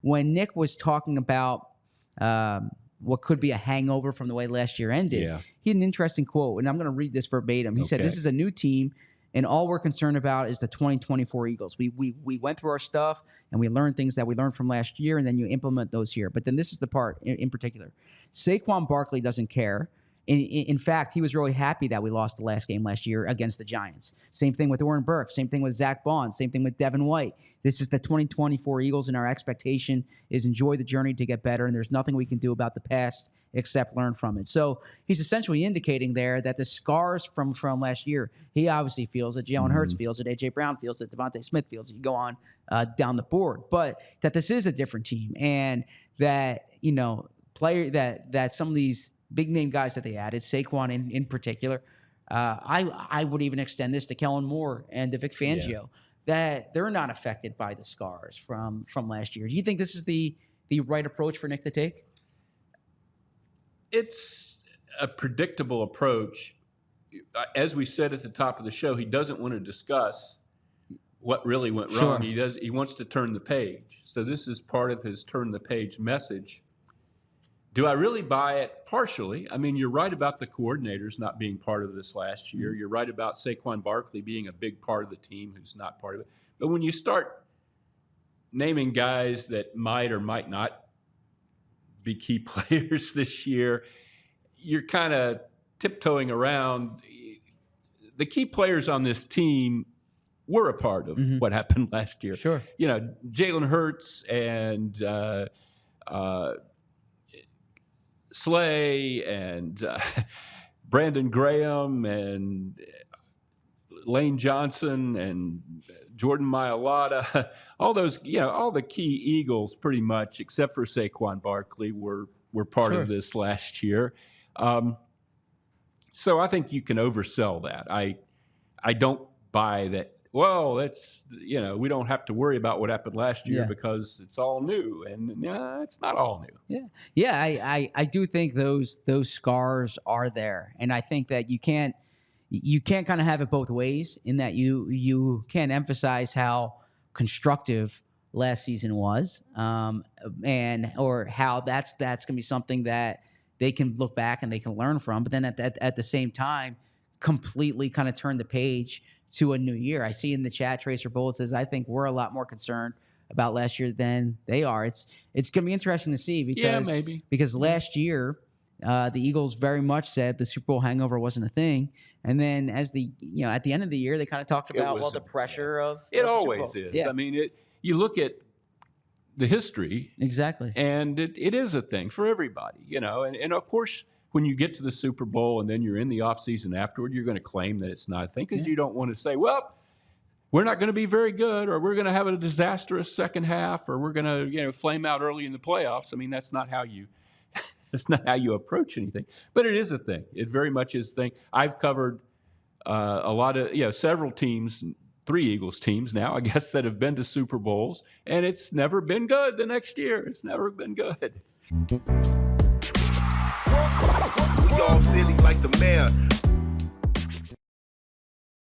when Nick was talking about what could be a hangover from the way last year ended, he had an interesting quote, and I'm going to read this verbatim. He said, "This is a new team, and all we're concerned about is the 2024 Eagles. We went through our stuff, and we learned things that we learned from last year, and then you implement those here. But then this is the part in particular. Saquon Barkley doesn't care. In fact, he was really happy that we lost the last game last year against the Giants. Same thing with Oren Burks. Same thing with Zach Bond. Same thing with Devin White. This is the 2024 Eagles, and our expectation is enjoy the journey to get better, and there's nothing we can do about the past except learn from it." So he's essentially indicating there that the scars from last year, he obviously feels it. Jalen Hurts feels it. A.J. Brown feels it. Devontae Smith feels it. You go on down the board. But that this is a different team, and that, that some of these big-name guys that they added, Saquon in particular, I would even extend this to Kellen Moore and to Vic Fangio, that they're not affected by the scars from last year. Do you think this is the right approach for Nick to take? It's a predictable approach. As we said at the top of the show, he doesn't want to discuss what really went wrong. He wants to turn the page. So this is part of his turn the page message. Do I really buy it? Partially. I mean, you're right about the coordinators not being part of this last year. You're right about Saquon Barkley being a big part of the team who's not part of it. But when you start naming guys that might or might not be key players this year, you're kind of tiptoeing around. The key players on this team were a part of what happened last year. Sure. Jalen Hurts and Slay and Brandon Graham and Lane Johnson and Jordan Mailata, all those, all the key Eagles pretty much, except for Saquon Barkley, were part of this last year. So I think you can oversell that. I don't buy that. Well, that's, we don't have to worry about what happened last year because it's all new. And it's not all new. Yeah. I do think those scars are there. And I think that you can't kind of have it both ways, in that you can't emphasize how constructive last season was, or how that's going to be something that they can look back and they can learn from. But then at the same time, completely kind of turn the page to a new year. I see in the chat, Tracer Bullet says, "I think we're a lot more concerned about last year than they are." It's going to be interesting to see because last year the Eagles very much said the Super Bowl hangover wasn't a thing, and then as at the end of the year they kind of talked about the pressure of it always is. Yeah. I mean, you look at the history exactly, and it is a thing for everybody, and of course, when you get to the Super Bowl and then you're in the offseason afterward, you're going to claim that it's not a thing because you don't want to say, well, we're not going to be very good, or we're going to have a disastrous second half, or we're going to flame out early in the playoffs. I mean, that's not how you approach anything. But it is a thing. It very much is a thing. I've covered a lot of several teams, 3 Eagles teams now, I guess, that have been to Super Bowls, and it's never been good the next year. It's never been good. We all silly like the mayor.